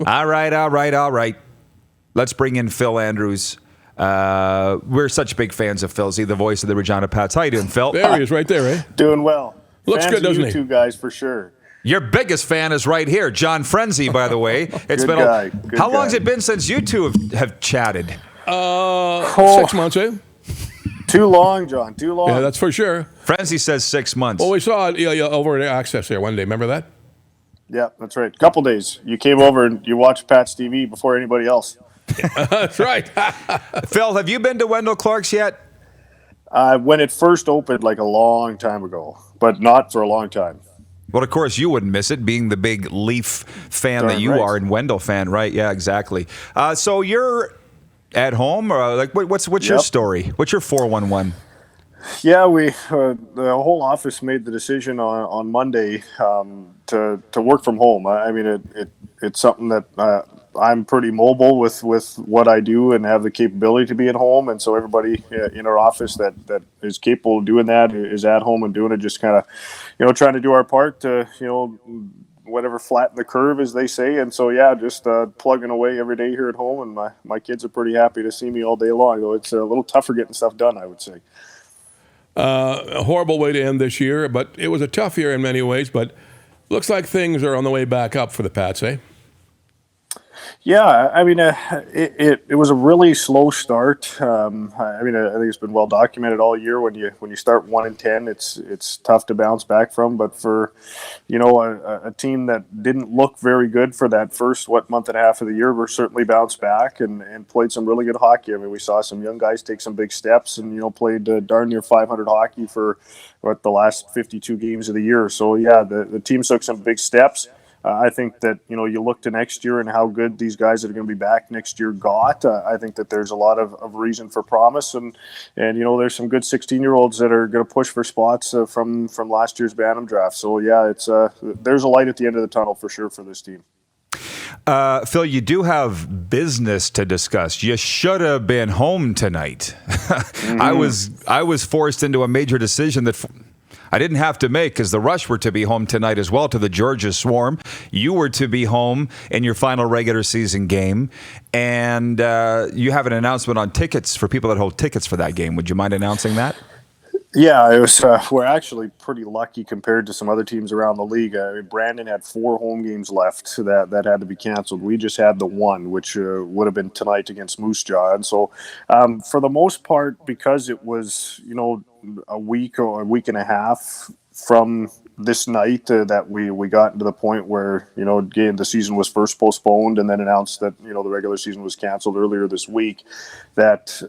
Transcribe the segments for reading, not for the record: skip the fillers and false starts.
All right. Let's bring in Phil Andrews. We're such big fans of Phil. He's the voice of the Regina Pats. How you doing, Phil? There he is, right there, eh? Doing well. Looks Fans good, doesn't of you he? two guys, for sure. Your biggest fan is right here, John Frenzy, by the way. It's Good been guy. How long has it been since you two have chatted? 6 months, eh? Too long, John. Too long. Yeah, that's for sure. Frenzy says 6 months. Well, we saw it over at Access there one day. Remember that? Yeah, that's right. Couple days. You came over and you watched Pat's TV before anybody else. That's right. Phil, have you been to Wendell Clark's yet? When it first opened, like a long time ago, but not for a long time. Well, of course, you wouldn't miss it, being the big Leaf fan Darn that you right. are and Wendell fan, right? Yeah, exactly. So you're at home, or what's your Yep. story? What's your 411? Yeah, we the whole office made the decision on Monday to work from home. I mean, it's something that I'm pretty mobile with what I do and have the capability to be at home, and so everybody in our office that is capable of doing that is at home and doing it. Just kind of, trying to do our part to whatever flatten the curve, as they say. And so, yeah, just plugging away every day here at home, and my kids are pretty happy to see me all day long. Though it's a little tougher getting stuff done, I would say. A horrible way to end this year, but it was a tough year in many ways. But looks like things are on the way back up for the Pats, eh? Yeah, I mean, it was a really slow start. I think it's been well documented all year. When you start 1-10, it's tough to bounce back from. But for a team that didn't look very good for that first month and a half of the year, we're certainly bounced back and played some really good hockey. I mean, we saw some young guys take some big steps and played darn near 500 hockey for the last 52 games of the year. So yeah, the team took some big steps. I think that, you look to next year and how good these guys that are going to be back next year got. I think that there's a lot of reason for promise. And there's some good 16-year-olds that are going to push for spots from last year's Bantam draft. So, yeah, there's a light at the end of the tunnel for sure for this team. Phil, you do have business to discuss. You should have been home tonight. Mm-hmm. I was forced into a major decision that I didn't have to make, because the Rush were to be home tonight as well to the Georgia Swarm. You were to be home in your final regular season game, and you have an announcement on tickets for people that hold tickets for that game. Would you mind announcing that? Yeah, it was. We're actually pretty lucky compared to some other teams around the league. Brandon had 4 home games left that had to be canceled. We just had the one, which would have been tonight against Moose Jaw. And so, for the most part, because it was a week or a week and a half from this night that we got into the point where again the season was first postponed and then announced that the regular season was canceled earlier this week. That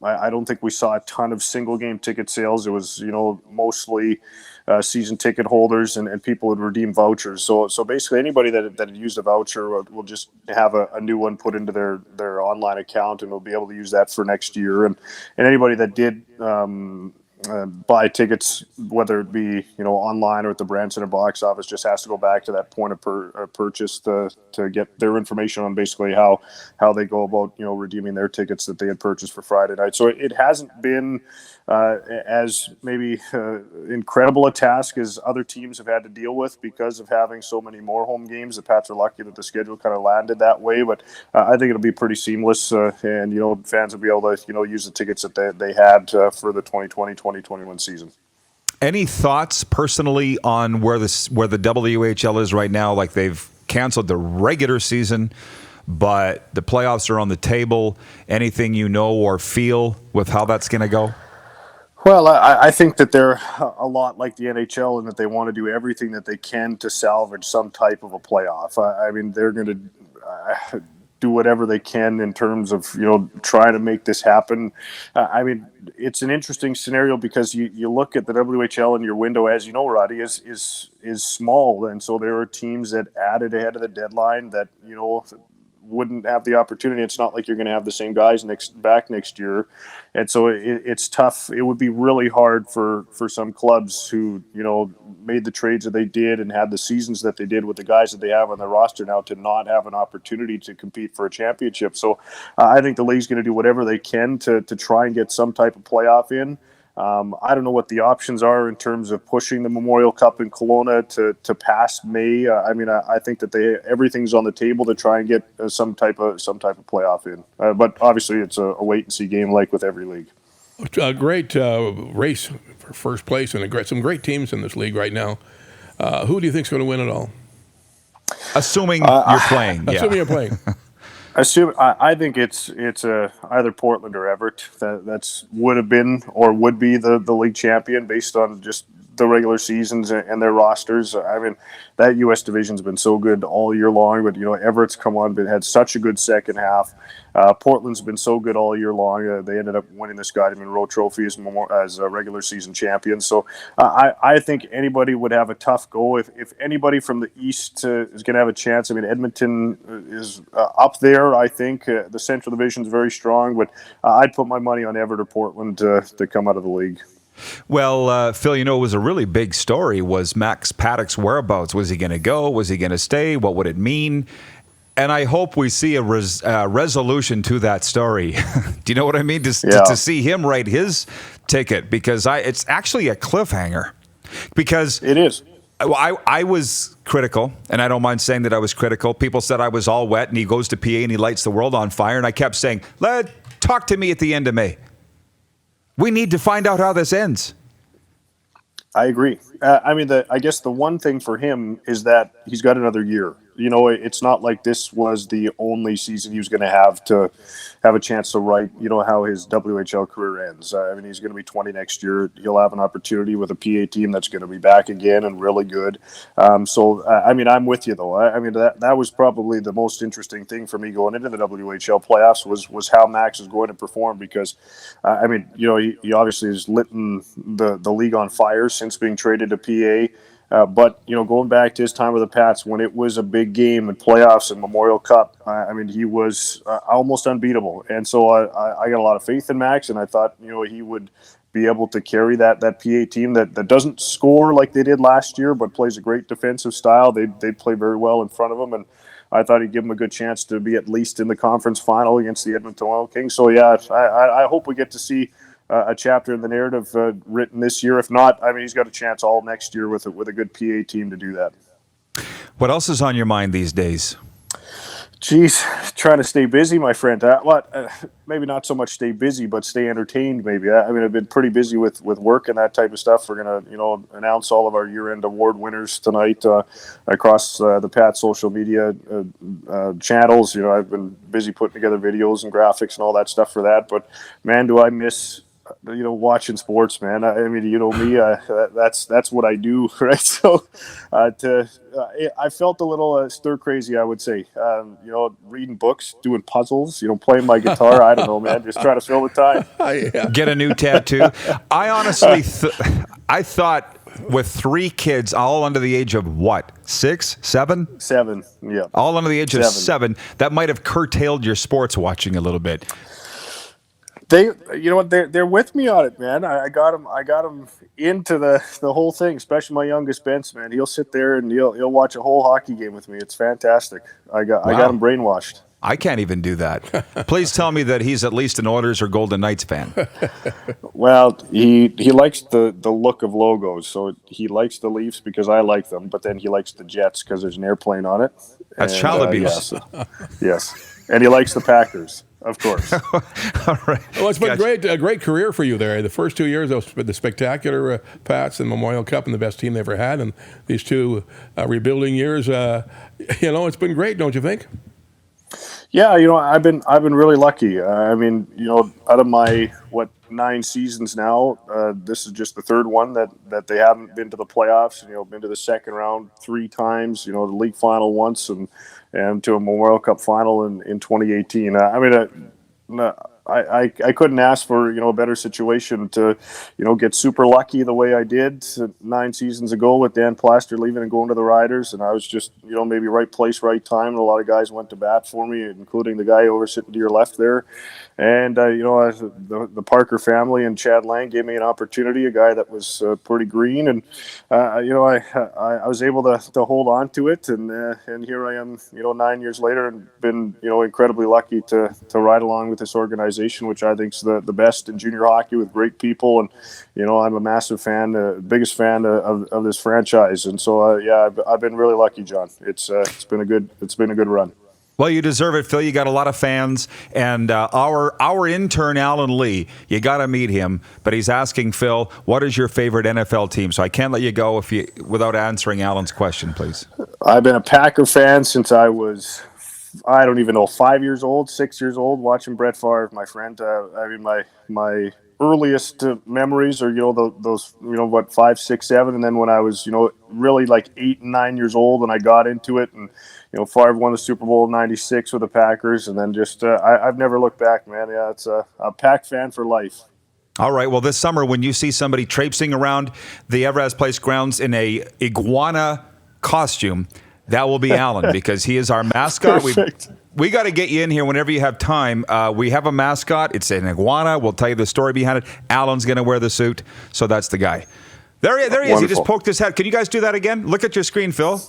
I don't think we saw a ton of single game ticket sales. It was, mostly season ticket holders and people would redeem vouchers. So basically anybody that had used a voucher will just have a new one put into their online account and will be able to use that for next year. And anybody that did buy tickets, whether it be online or at the Brand Center box office, just has to go back to that point of purchase to get their information on basically how they go about redeeming their tickets that they had purchased for Friday night. So it hasn't been as maybe incredible a task as other teams have had to deal with because of having so many more home games. The Pats are lucky that the schedule kind of landed that way, but I think it'll be pretty seamless, and fans will be able to use the tickets that they had for the 2020-2021 season. Any thoughts personally on where the WHL is right now? Like, they've canceled the regular season, but the playoffs are on the table. Anything you know or feel with how that's going to go? Well, I think that they're a lot like the NHL in that they want to do everything that they can to salvage some type of a playoff. I mean, they're going to do whatever they can in terms of trying to make this happen. I mean, it's an interesting scenario because you look at the WHL and your window, as you know, Roddy, is small, and so there are teams that added ahead of the deadline that wouldn't have the opportunity. It's not like you're going to have the same guys back next year, and so it's tough. It would be really hard for some clubs who made the trades that they did and had the seasons that they did with the guys that they have on their roster now to not have an opportunity to compete for a championship. So I think the league's going to do whatever they can to try and get some type of playoff in. I don't know what the options are in terms of pushing the Memorial Cup in Kelowna to past May. I think that everything's on the table to try and get some type of playoff in. But obviously, it's a wait and see game, like with every league. A great race for first place, and some great teams in this league right now. Who do you think's going to win it all? Assuming you're playing. Yeah. Assuming you're playing. I think it's either Portland or Everett that's would have been or would be the league champion based on just the regular seasons and their rosters. I mean, that U.S. division's been so good all year long, but Everett's come on, but had such a good second half. Portland's been so good all year long. They ended up winning the Scotty Monroe Trophy as a regular season champion. So I think anybody would have a tough go. If anybody from the East is going to have a chance, I mean, Edmonton is up there, I think. The Central Division is very strong, but I'd put my money on Everett or Portland to come out of the league. Well, Phil, it was a really big story was Max Paddock's whereabouts. Was he going to go? Was he going to stay? What would it mean? And I hope we see a resolution to that story. Do you know what I mean? To see him write his ticket, because it's actually a cliffhanger. Because it is. I was critical, and I don't mind saying that I was critical. People said I was all wet, and he goes to PA and he lights the world on fire. And I kept saying, talk to me at the end of May. We need to find out how this ends. I agree. I guess the one thing for him is that he's got another year. It's not like this was the only season he was going to have a chance to write, how his WHL career ends. He's going to be 20 next year. He'll have an opportunity with a PA team that's going to be back again and really good. I'm with you, though. That was probably the most interesting thing for me going into the WHL playoffs was how Max is going to perform, because, he obviously has lit the league on fire since being traded to PA. But going back to his time with the Pats, when it was a big game in playoffs and Memorial Cup, he was almost unbeatable. And so I got a lot of faith in Max, and I thought he would be able to carry that PA team that doesn't score like they did last year, but plays a great defensive style. They play very well in front of him, and I thought he'd give him a good chance to be at least in the conference final against the Edmonton Oil Kings. So yeah, I hope we get to see a chapter in the narrative written this year. If not, he's got a chance all next year with a good PA team to do that. What else is on your mind these days? Geez, trying to stay busy, my friend. Maybe not so much stay busy, but stay entertained. Maybe. I've been pretty busy with work and that type of stuff. We're gonna, announce all of our year-end award winners tonight across the Pat social media channels. I've been busy putting together videos and graphics and all that stuff for that. But man, do I miss watching sports, man. Me, that's what I do, right? So I felt a little stir crazy, I would say. Reading books, doing puzzles, playing my guitar. I don't know, man, just trying to fill the time. Yeah. Get a new tattoo. I honestly I thought with 3 kids, all under the age of what? 6, 7? 7, yeah. All under the age of 7, that might have curtailed your sports watching a little bit. They're with me on it, man. I got them into the whole thing. Especially my youngest Spence, man. He'll sit there and he'll watch a whole hockey game with me. It's fantastic. I got him brainwashed. I can't even do that. Please tell me that he's at least an Oilers or Golden Knights fan. Well, he likes the look of logos, so he likes the Leafs because I like them. But then he likes the Jets because there's an airplane on it. That's child abuse. Yes, and he likes the Packers. Of course. All right. Well, it's been a great career for you there. The first 2 years, the spectacular Pats and Memorial Cup and the best team they ever had. And these 2 rebuilding years, it's been great, don't you think? Yeah, I've been really lucky. Out of my 9 seasons now, this is just the 3rd one that they haven't been to the playoffs. Been to the second round 3 times. The league final once, and to a Memorial Cup final in 2018. I couldn't ask for a better situation to get super lucky the way I did 9 seasons ago with Dan Plaster leaving and going to the Riders, and I was just maybe right place, right time, and a lot of guys went to bat for me, including the guy over sitting to your left there. And the Parker family and Chad Lang gave me an opportunity, a guy that was pretty green, and I was able to hold on to it, and here I am 9 years later, and been incredibly lucky to ride along with this organization organization, which I think is the best in junior hockey, with great people. And, I'm a massive fan, biggest fan of this franchise. And so, I've been really lucky, John. It's been a good run. Well, you deserve it, Phil. You got a lot of fans, and our intern Alan Lee, you got to meet him. But he's asking Phil, what is your favorite NFL team? So I can't let you go without answering Alan's question, please. I've been a Packer fan since I was, I don't even know, 5 years old, 6 years old, watching Brett Favre, my friend. My earliest memories are those 5, 6, 7, and then when I was really like 8 and 9 years old, and I got into it, and Favre won the Super Bowl in '96 with the Packers, and then just I've never looked back, man. Yeah, it's a Pack fan for life. All right. Well, this summer, when you see somebody traipsing around the Evraz Place grounds in a iguana costume, that will be Alan, because he is our mascot. Perfect. We got to get you in here whenever you have time. We have a mascot. It's an iguana. We'll tell you the story behind it. Alan's going to wear the suit, so that's the guy. There he is. Wonderful. He just poked his head. Can you guys do that again? Look at your screen, Phil.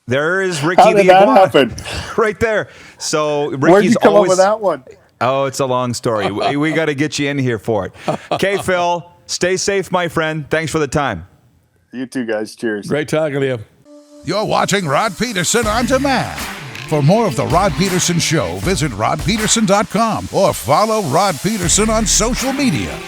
There is Ricky How did the that iguana. happen? Right there. So Ricky's Where'd you come always... up with that one? Oh, it's a long story. We got to get you in here for it. Okay, Phil, stay safe, my friend. Thanks for the time. You too, guys. Cheers. Great talking to you. You're watching Rod Pedersen On Demand. For more of The Rod Pedersen Show, visit rodpedersen.com or follow Rod Pedersen on social media.